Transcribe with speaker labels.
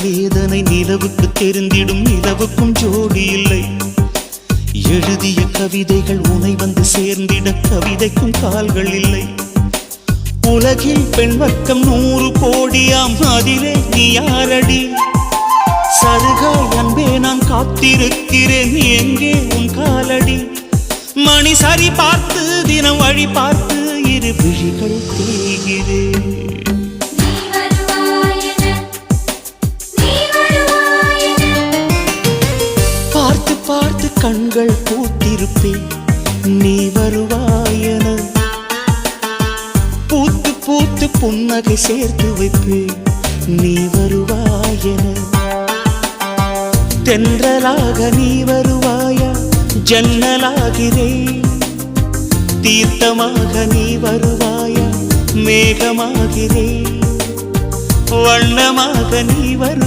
Speaker 1: வேதனை நிலவுக்கு தெரிந்திடும், நிலவுக்கும் ஜோடி இல்லை. எழுதிய கவிதைகள் உனை வந்து சேர்ந்திட கவிதைக்கும் கால்கள் இல்லை. உலகில் பெண் வர்க்கம் 100 கோடியாம், அதிலே நீ யாரடி? சருகாய் அன்பே நான் காத்திருக்கிறேன், எங்கே உன் காலடி? மணி சரி பார்த்து தினம் வழி பார்த்து இரு விழிகள் தேய்கிறேன். பார்த்து பார்த்து கண்கள் பூத்திருப்பேன், நீ வருவாயென. பூத்து பூத்து புன்னகை சேர்த்து வைப்பேன், நீ வருவாயென. தென்றலாக நீ வருவாயா? ஜன்னலாகிறேன். தீர்த்தமாக நீ வருவாயா? மேகமாகிறேன். வண்ணமாக நீ வருவாயா?